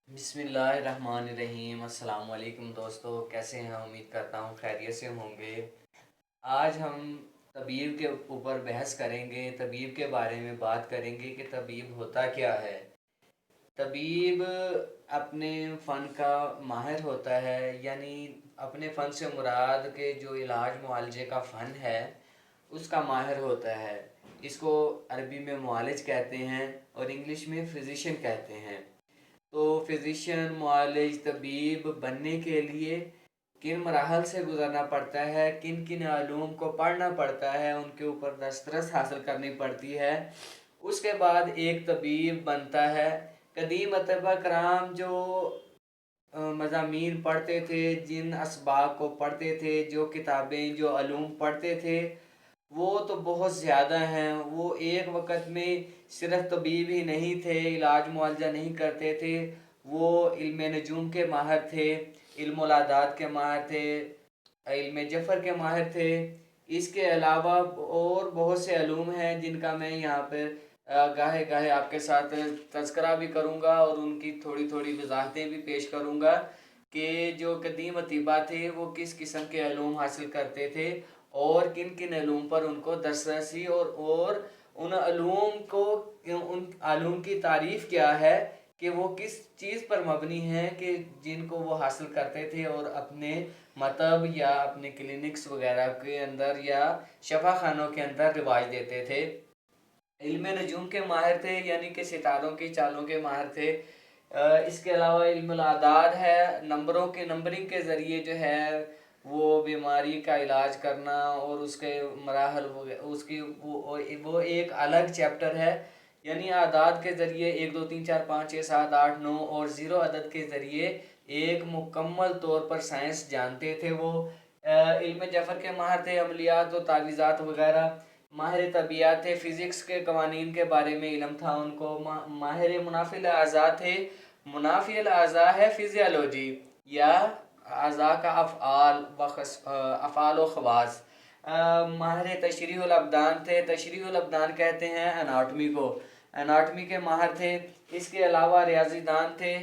बिस्मिल्लाहिर्रहमानिर्रहीम। अस्सलाम वालेकुम दोस्तों, कैसे हैं? उम्मीद करता हूँ खैरियत से होंगे। आज हम तबीब के ऊपर बहस करेंगे, तबीब के बारे में बात करेंगे कि तबीब होता क्या है। तबीब अपने फ़न का माहिर होता है, यानी अपने फ़न से मुराद के जो इलाज मुआलजे का फ़न है उसका माहिर होता है। इसको अरबी में मुआलिज कहते हैं और इंग्लिश में फिजिशियन कहते हैं। तो फिजिशियन, मुआलिज, तबीब बनने के लिए किन मराहल से गुज़रना पड़ता है, किन किन आलूम को पढ़ना पड़ता है, उनके ऊपर दस्तरस हासिल करनी पड़ती है, उसके बाद एक तबीब बनता है। कदीम अतबा कराम जो मज़ामीन पढ़ते थे, जिन असबाब को पढ़ते थे, जो किताबें जो अलूम पढ़ते थे, वो तो बहुत ज़्यादा हैं। वो एक वक़्त में सिर्फ तबीब ही नहीं थे, इलाज मुआवजा नहीं करते थे। वो इल्म नजूम के माहिर थे, इल्मुल आदात के माहिर थे, इल्म जफ़र के माहिर थे। इसके अलावा और बहुत से अलूम हैं जिनका मैं यहाँ पर गाहे गाहे आपके साथ तज़किरा भी करूँगा और उनकी थोड़ी थोड़ी वजाहतें भी पेश करूँगा कि जो कदीम अतीबा थे वो किस किस्म के अलूम हासिल करते थे और किन किन अलूम पर उनको दस्तरसी और उन अलूम को, उन अलूम की तारीफ़ क्या है कि वो किस चीज़ पर मबनी है कि जिनको वो हासिल करते थे और अपने मतब या अपने क्लिनिक्स वगैरह के अंदर या शफा खानों के अंदर रिवाज देते थे। इल्म नजूम के माहिर थे, यानी कि सितारों की चालों के माहिर थे। इसके अलावा इल्मुल आदाद है, नंबरों के नंबरिंग के ज़रिए जो है वो बीमारी का इलाज करना और उसके मराहल उसकी वो एक अलग चैप्टर है। यानी आदाद के ज़रिए 1 2 3 4 5 6 7 8 9 और ज़ीरो अदद के ज़रिए एक मुकम्मल तौर पर साइंस जानते थे वो। इल्म जफ़र के माहिर थे, अमलियात और तावीज़ात वगैरह। माहिर तबियात थे, फ़िज़िक्स के कवानीन के बारे में इल्म था उनको। माहिर मुनाफिल अज़ा थे। मुनाफिल अज़ा है फ़िज़ियोलॉजी या अज़ा का अफ़आल व ख़वास। माहिर तशरीहुल अबदान थे, तशरीहुल अबदान कहते हैं एनाटमी को, एनाटमी के माहिर थे। इसके अलावा रियाजीदान थे,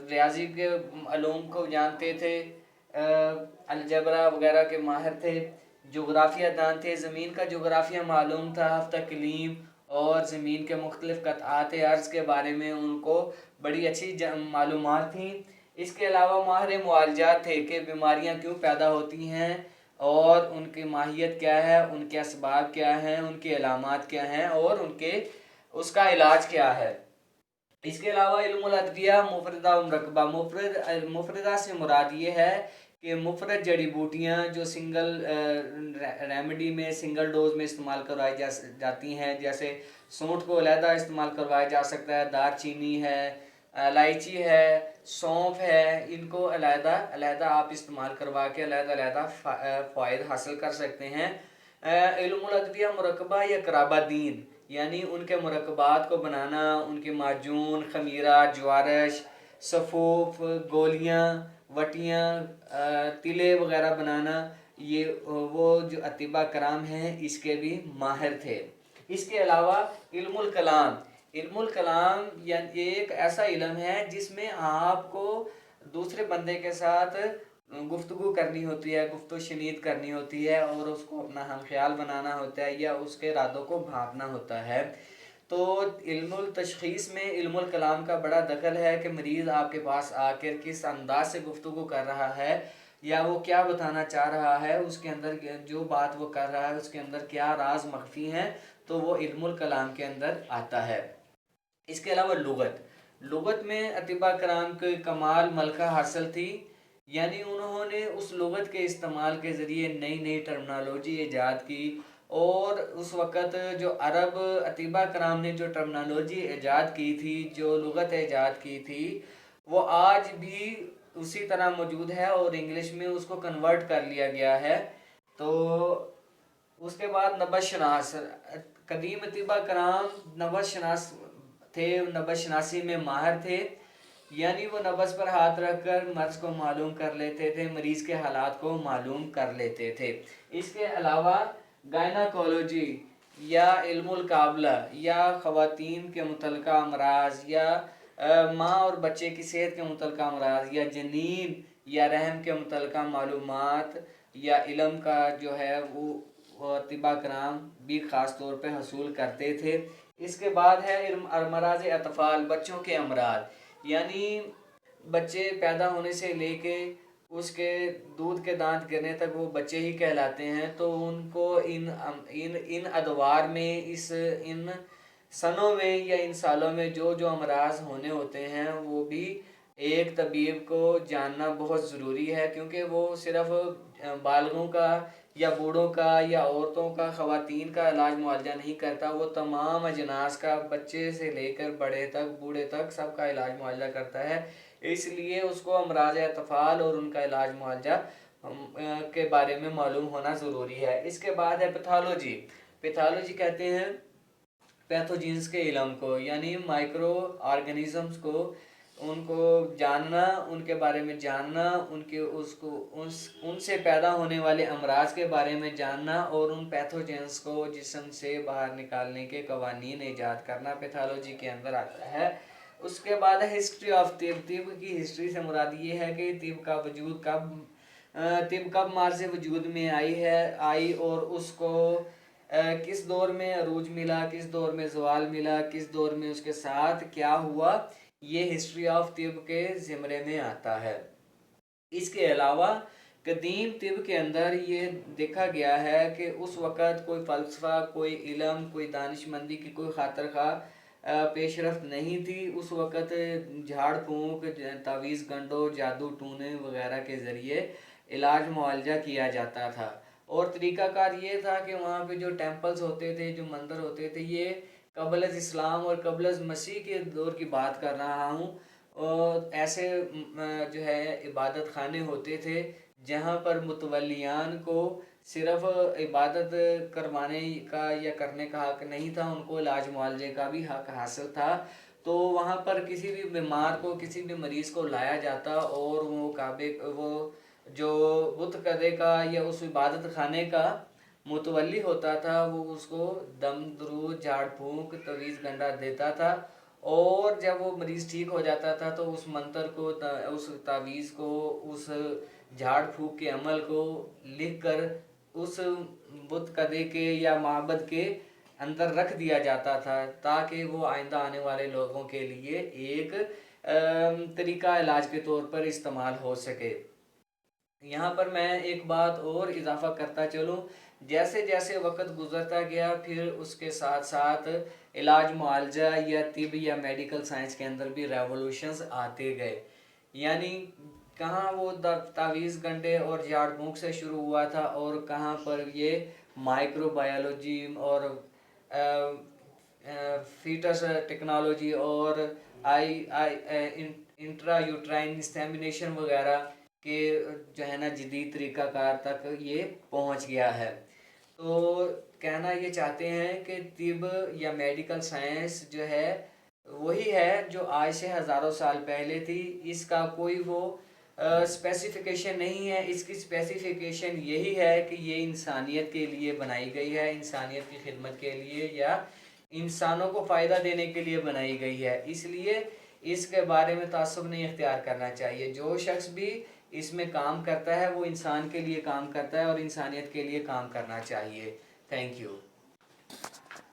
रियाजी के अलूम को जानते थे, अलजबरा वगैरह के माहिर थे। जोग्राफिया दान थे, ज़मीन का जोग्राफिया मालूम था, तकलीम और ज़मीन के मुख्तलिफ़ क़तआत अर्ज़ के बारे में उनको बड़ी अच्छी मालूमात थी। इसके अलावा माहिर मुआलजात थे कि बीमारियां क्यों पैदा होती हैं और उनकी माहियत क्या है, उनके असबाब क्या हैं, उनकी अलामात क्या हैं और उनके उसका इलाज क्या है। इसके अलावा इल्मुल अदविया मुफरदा व मुरक्कबा। मुफरदा से मुराद ये है कि मुफरद जड़ी बूटियाँ जो सिंगल रेमेडी में, सिंगल डोज में इस्तेमाल करवाई जाती हैं, जैसे सूंठ को अलहदा इस्तेमाल करवाया जा सकता है, दारचीनी है, इलायची है, सौंफ है, इनको अलहदा अलहदा आप इस्तेमाल करवा के अलहदा अलहदा फ़ायदे हासिल कर सकते हैं। इल्मुल अदविया मुरक्कबा या कराबादीन, यानी उनके मुरक्कबात को बनाना, उनके माजून, खमीरा, ज्वारश, सफ़ूफ, गोलियाँ, वटियाँ, तिले वगैरह बनाना, ये वो जो अतिबा कराम हैं इसके भी माहिर थे। इसके अलावा इल्मुल कलाम, इल्मुल कलाम यानी एक ऐसा इल्म है जिसमें आपको दूसरे बंदे के साथ गुफ्तगू करनी होती है, गुफ्तगू शनीद करनी होती है और उसको अपना हम ख्याल बनाना होता है या उसके इरादों को भांपना होता है। तो इल्मुल तशख़ीस में इल्मुल कलाम का बड़ा दखल है कि मरीज़ आपके पास आकर किस अंदाज से गुफ्तगू कर रहा है या वो क्या बताना चाह रहा है, उसके अंदर जो बात वो कर रहा है उसके अंदर क्या राज मख्फी हैं, तो वो इल्मुल कलाम के अंदर आता है। इसके अलावा लुगत, लुगत में अतिबा कराम के कमाल मलका हासिल थी, यानी उन्होंने उस लुगत के इस्तेमाल के ज़रिए नई नई टर्मिनोलॉजी ईजाद की। और उस वक़्त जो अरब अतिबा कराम ने जो टर्मिनोलॉजी ईजाद की थी, जो लुगत ईजाद की थी, वो आज भी उसी तरह मौजूद है और इंग्लिश में उसको कन्वर्ट कर लिया गया है। तो उसके बाद नबज शनास, कदीम अतिबा कराम नबज शनास थे, नबज शनासी में माहिर थे, यानी वो नब्ज़ पर हाथ रखकर मर्ज़ को मालूम कर लेते थे, मरीज़ के हालात को मालूम कर लेते थे। इसके अलावा गायनाकोलॉजी या इल्मुल काबला या ख़वातीन के मुतल्लिक़ा अमराज़ या ماں اور بچے کی صحت کے متعلقہ امراض یا جنین یا رحم کے متعلقہ معلومات یا علم کا جو ہے وہ طباء کرام بھی خاص طور پہ حصول کرتے تھے۔ اس کے بعد ہے امراض اطفال، بچوں کے امراض، یعنی بچے پیدا ہونے سے لے کے اس کے دودھ کے دانت گرنے تک وہ بچے ہی کہلاتے ہیں، تو ان کو ان ادوار میں ان سنوں میں یا ان سالوں میں جو امراض ہونے ہوتے ہیں وہ بھی ایک طبیب کو جاننا بہت ضروری ہے، کیونکہ وہ صرف بالغوں کا یا بوڑھوں کا یا عورتوں کا، خواتین کا علاج معالجہ نہیں کرتا، وہ تمام اجناس کا، بچے سے لے کر بڑے تک، بوڑھے تک سب کا علاج معالجہ کرتا ہے۔ اس لیے اس کو امراض اطفال اور ان کا علاج معالجہ کے بارے میں معلوم ہونا ضروری ہے۔ اس کے بعد ہے پیتھالوجی۔ پیتھالوجی کہتے ہیں پیتھوجینز کے علم کو، یعنی مائکرو آرگنزمز کو، ان کو جاننا، ان کے بارے میں جاننا، ان سے پیدا ہونے والے امراض کے بارے میں جاننا اور ان پیتھوجینز کو جسم سے باہر نکالنے کے قوانین ایجاد کرنا پیتھالوجی کے اندر آتا ہے۔ اس کے بعد ہے ہسٹری آف طب۔ طب کی ہسٹری سے مراد یہ ہے کہ طب کب مارز وجود میں آئی اور اس کو کس دور میں عروج ملا، کس دور میں زوال ملا، کس دور میں اس کے ساتھ کیا ہوا، یہ ہسٹری آف طب کے زمرے میں آتا ہے۔ اس کے علاوہ قدیم طب کے اندر یہ دیکھا گیا ہے کہ اس وقت کوئی فلسفہ، کوئی علم، کوئی دانش مندی کی کوئی خاطر خواہ پیش رفت نہیں تھی۔ اس وقت جھاڑ پھونک، تعویذ گنڈوں، جادو ٹونے وغیرہ کے ذریعے علاج معالجہ کیا جاتا تھا، اور طریقہ کار یہ تھا کہ وہاں پہ جو ٹیمپلز ہوتے تھے، جو مندر ہوتے تھے، یہ قبل از اسلام اور قبل از مسیح کے دور کی بات کر رہا ہوں، اور ایسے جو ہے عبادت خانے ہوتے تھے جہاں پر متولیان کو صرف عبادت کروانے کا یا کرنے کا حق نہیں تھا، ان کو علاج معالجے کا بھی حق حاصل تھا۔ تو وہاں پر کسی بھی بیمار کو، کسی بھی مریض کو لایا جاتا اور وہ جو بت کدے کا یا اس عبادت خانے کا متولی ہوتا تھا، وہ اس کو دم درود، جھاڑ پھونک، تعویذ گنڈا دیتا تھا، اور جب وہ مریض ٹھیک ہو جاتا تھا تو اس منتر کو، اس تعویذ کو، اس جھاڑ پھونک کے عمل کو لکھ کر اس بت کدے کے یا معبد کے اندر رکھ دیا جاتا تھا، تاکہ وہ آئندہ آنے والے لوگوں کے لیے ایک طریقہ علاج کے طور پر استعمال ہو سکے۔ یہاں پر میں ایک بات اور اضافہ کرتا چلوں، جیسے جیسے وقت گزرتا گیا پھر اس کے ساتھ ساتھ علاج معالجہ یا طب یا میڈیکل سائنس کے اندر بھی ریولوشنز آتے گئے، یعنی کہاں وہ تعویذ گنڈے اور جھاڑ پھونک سے شروع ہوا تھا، اور کہاں پر یہ مائکرو بایولوجی اور فیٹس ٹیکنالوجی اور انٹرا یوٹرائن انسیمینیشن وغیرہ کہ جو ہے نا جدید طریقہ کار تک یہ پہنچ گیا ہے۔ تو کہنا یہ چاہتے ہیں کہ طب یا میڈیکل سائنس جو ہے وہی ہے جو آج سے ہزاروں سال پہلے تھی، اس کا کوئی وہ اسپیسیفیکیشن نہیں ہے۔ اس کی اسپیسیفیکیشن یہی ہے کہ یہ انسانیت کے لیے بنائی گئی ہے، انسانیت کی خدمت کے لیے یا انسانوں کو فائدہ دینے کے لیے بنائی گئی ہے، اس لیے اس کے بارے میں تعصب نہیں اختیار کرنا چاہیے۔ جو شخص بھی اس میں کام کرتا ہے وہ انسان کے لیے کام کرتا ہے اور انسانیت کے لیے کام کرنا چاہیے۔ Thank you.